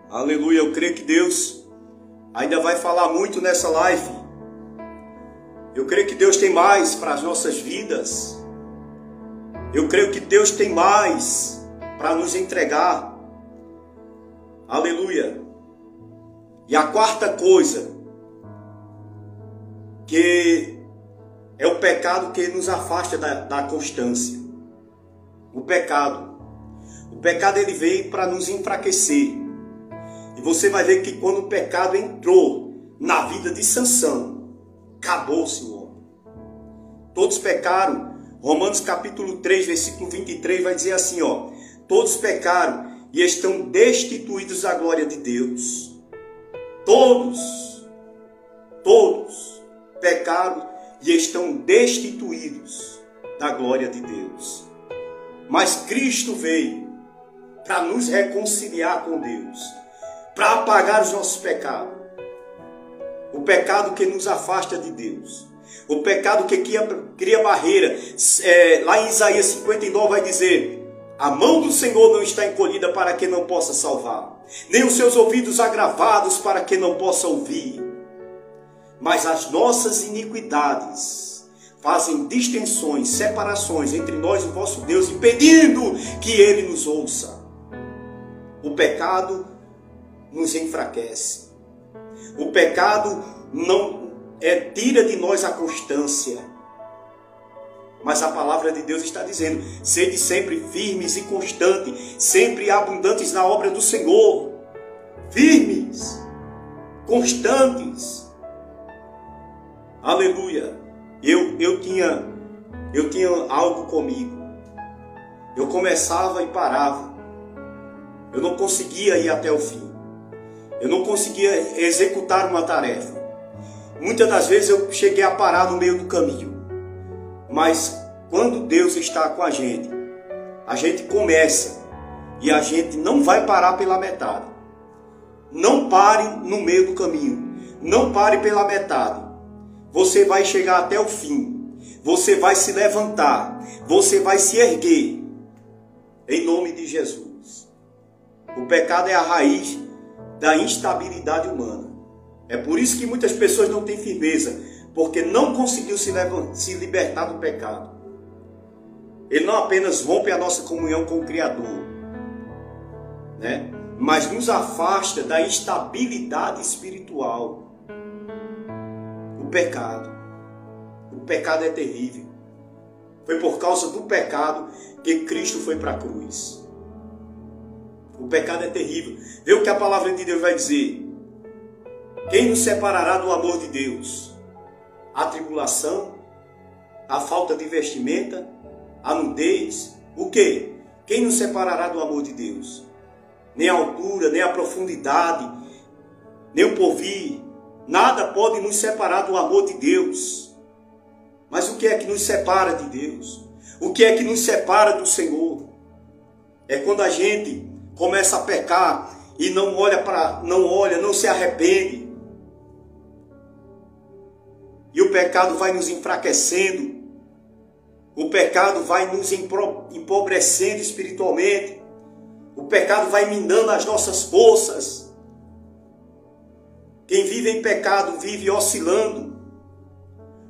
Aleluia, eu creio que Deus ainda vai falar muito nessa live. Eu creio que Deus tem mais para as nossas vidas. Eu creio que Deus tem mais para nos entregar. Aleluia. E a quarta coisa, que é o pecado que nos afasta da constância. O pecado. O pecado ele veio para nos enfraquecer. E você vai ver que quando o pecado entrou na vida de Sansão, acabou-se o homem. Todos pecaram. Romanos capítulo 3, versículo 23 vai dizer assim, ó: todos pecaram e estão destituídos da glória de Deus. Todos pecaram e estão destituídos da glória de Deus. Mas Cristo veio para nos reconciliar com Deus, para apagar os nossos pecados. O pecado que nos afasta de Deus. O pecado que cria barreira. Lá em Isaías 59 vai dizer: a mão do Senhor não está encolhida para que não possa salvar, nem os seus ouvidos agravados para que não possa ouvir. Mas as nossas iniquidades fazem distensões, separações entre nós e o vosso Deus, impedindo que Ele nos ouça. O pecado nos enfraquece. O pecado não tira de nós a constância. Mas a palavra de Deus está dizendo: sede sempre firmes e constantes, sempre abundantes na obra do Senhor. Firmes, constantes. Aleluia. Eu tinha algo comigo. Eu começava e parava. Eu não conseguia ir até o fim. Eu não conseguia executar uma tarefa. Muitas das vezes eu cheguei a parar no meio do caminho. Mas quando Deus está com a gente começa e a gente não vai parar pela metade. Não pare no meio do caminho. Não pare pela metade. Você vai chegar até o fim. Você vai se levantar. Você vai se erguer. Em nome de Jesus. O pecado é a raiz da instabilidade humana. É por isso que muitas pessoas não têm firmeza, porque não conseguiu se libertar do pecado. Ele não apenas rompe a nossa comunhão com o Criador, né? Mas nos afasta da instabilidade espiritual. O pecado é terrível. Foi por causa do pecado que Cristo foi para a cruz. O pecado é terrível. Vê o que a palavra de Deus vai dizer. Quem nos separará do amor de Deus? A tribulação? A falta de vestimenta? A nudez? O quê? Quem nos separará do amor de Deus? Nem a altura, nem a profundidade, nem o porvir. Nada pode nos separar do amor de Deus. Mas o que é que nos separa de Deus? O que é que nos separa do Senhor? É quando a gente começa a pecar e não se arrepende. E o pecado vai nos enfraquecendo. O pecado vai nos empobrecendo espiritualmente. O pecado vai minando as nossas forças. Quem vive em pecado vive oscilando.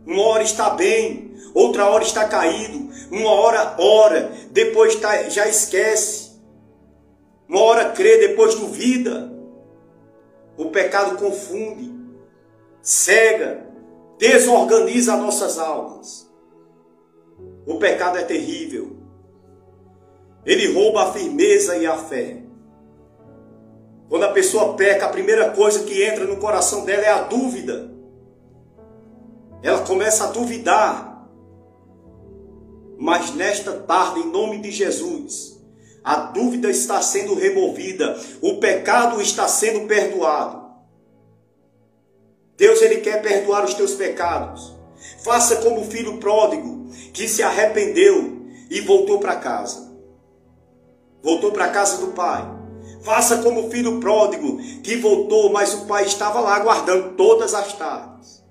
Uma hora está bem, outra hora está caído. Uma hora ora, depois já esquece. Uma hora crê, depois duvida. O pecado confunde, cega, desorganiza as nossas almas. O pecado é terrível. Ele rouba a firmeza e a fé. Quando a pessoa peca, a primeira coisa que entra no coração dela é a dúvida. Ela começa a duvidar. Mas nesta tarde, em nome de Jesus, a dúvida está sendo removida. O pecado está sendo perdoado. Deus, Ele quer perdoar os teus pecados. Faça como o filho pródigo, que se arrependeu e voltou para casa. Voltou para a casa do pai. Faça como o filho pródigo, que voltou, mas o pai estava lá aguardando todas as tardes.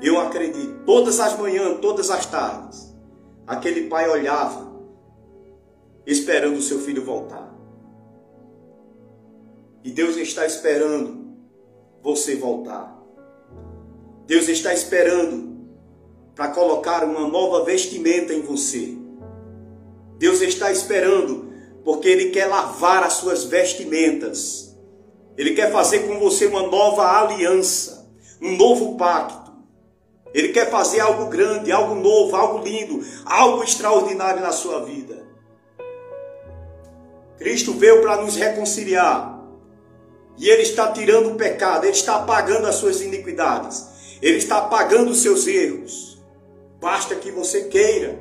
Eu acredito, todas as manhãs, todas as tardes, aquele pai olhava, esperando o seu filho voltar. E Deus está esperando você voltar. Deus está esperando para colocar uma nova vestimenta em você. Deus está esperando porque Ele quer lavar as suas vestimentas. Ele quer fazer com você uma nova aliança, um novo pacto. Ele quer fazer algo grande, algo novo, algo lindo, algo extraordinário na sua vida. Cristo veio para nos reconciliar. E Ele está tirando o pecado, Ele está apagando as suas iniquidades. Ele está apagando os seus erros. Basta que você queira.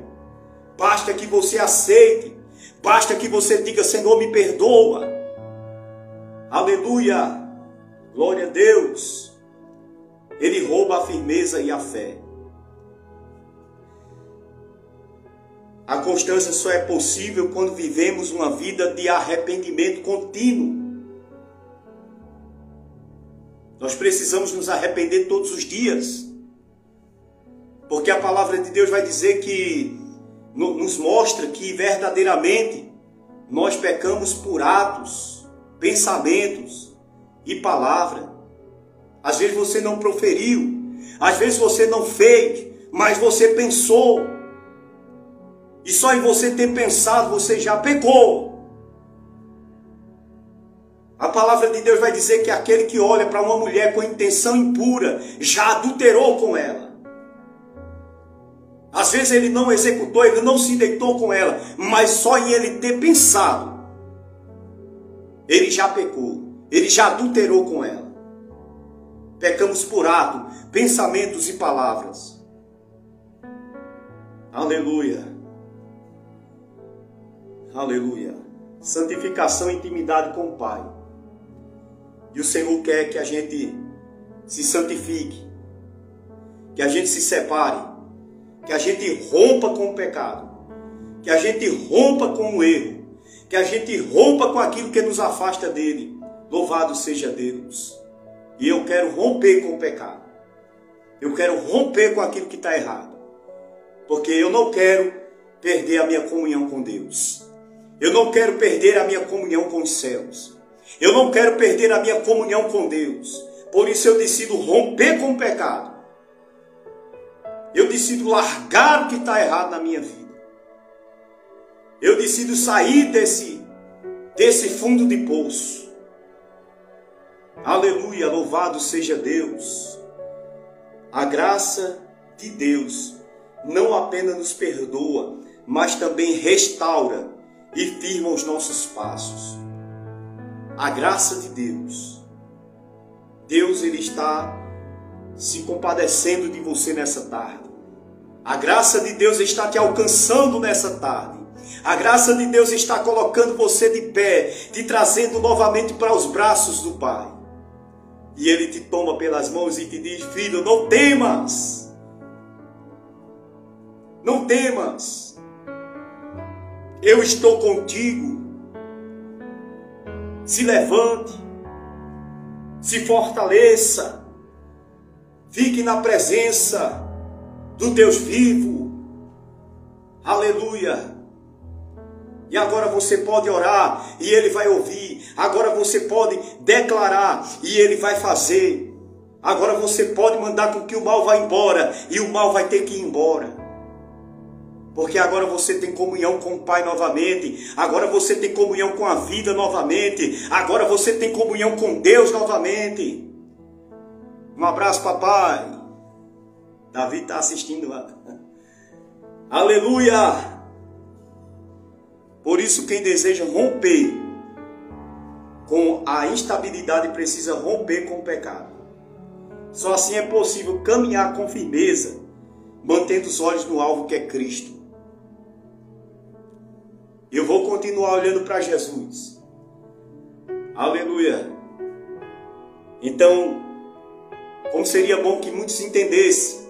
Basta que você aceite. Basta que você diga: Senhor, me perdoa. Aleluia. Glória a Deus. Ele rouba a firmeza e a fé. A constância só é possível quando vivemos uma vida de arrependimento contínuo. Nós precisamos nos arrepender todos os dias. Porque a palavra de Deus vai dizer que nos mostra que verdadeiramente nós pecamos por atos, pensamentos e palavra. Às vezes você não proferiu, às vezes você não fez, mas você pensou. E só em você ter pensado você já pecou. A palavra de Deus vai dizer que aquele que olha para uma mulher com intenção impura já adulterou com ela. Às vezes ele não executou, ele não se deitou com ela, mas só em ele ter pensado, ele já pecou, ele já adulterou com ela. Pecamos por ato, pensamentos e palavras. Aleluia. Aleluia. Santificação e intimidade com o Pai. E o Senhor quer que a gente se santifique, que a gente se separe, que a gente rompa com o pecado, que a gente rompa com o erro, que a gente rompa com aquilo que nos afasta dele. Louvado seja Deus. E eu quero romper com o pecado. Eu quero romper com aquilo que está errado. Porque eu não quero perder a minha comunhão com Deus. Eu não quero perder a minha comunhão com os céus. Eu não quero perder a minha comunhão com Deus. Por isso eu decido romper com o pecado. Eu decido largar o que está errado na minha vida. Eu decido sair desse fundo de poço. Aleluia, louvado seja Deus. A graça de Deus não apenas nos perdoa, mas também restaura e firma os nossos passos. A graça de Deus. Deus, Ele está se compadecendo de você nessa tarde. A graça de Deus está te alcançando nessa tarde. A graça de Deus está colocando você de pé, te trazendo novamente para os braços do Pai. E Ele te toma pelas mãos e te diz: filho, não temas. Não temas. Eu estou contigo. Se levante. Se fortaleça. Fique na presença do Deus vivo. Aleluia. E agora você pode orar e Ele vai ouvir. Agora você pode declarar e Ele vai fazer. Agora você pode mandar com que o mal vá embora e o mal vai ter que ir embora. Porque agora você tem comunhão com o Pai novamente. Agora você tem comunhão com a vida novamente. Agora você tem comunhão com Deus novamente. Um abraço, papai. Davi está assistindo lá. Aleluia. Por isso, quem deseja romper com a instabilidade precisa romper com o pecado. Só assim é possível caminhar com firmeza, mantendo os olhos no alvo que é Cristo. Eu vou continuar olhando para Jesus. Aleluia. Então, como seria bom que muitos entendessem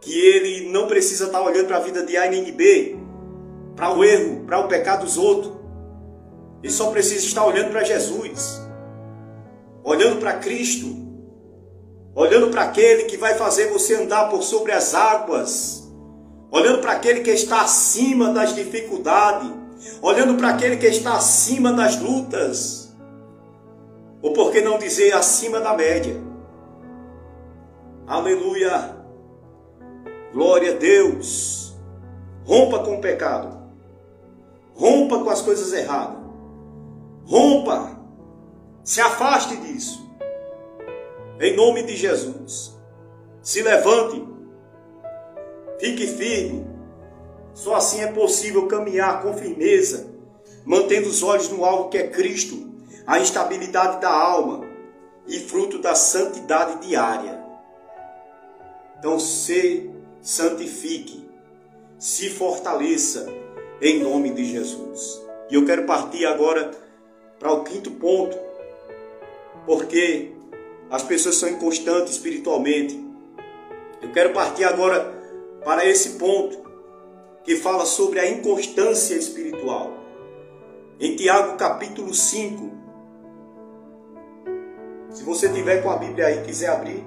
que ele não precisa estar olhando para a vida de A nem de B, para o erro, para o pecado dos outros. Ele só precisa estar olhando para Jesus, olhando para Cristo, olhando para aquele que vai fazer você andar por sobre as águas, olhando para aquele que está acima das dificuldades, olhando para aquele que está acima das lutas. Ou por que não dizer acima da média? Aleluia! Glória a Deus! Rompa com o pecado. Rompa com as coisas erradas. Rompa! Se afaste disso. Em nome de Jesus. Se levante. Fique firme. Só assim é possível caminhar com firmeza, mantendo os olhos no alvo que é Cristo, a estabilidade da alma e fruto da santidade diária. Então se santifique, se fortaleça em nome de Jesus. E eu quero partir agora para o quinto ponto, porque as pessoas são inconstantes espiritualmente. Eu quero partir agora para esse ponto que fala sobre a inconstância espiritual. Em Tiago capítulo 5, se você tiver com a Bíblia aí, quiser abrir,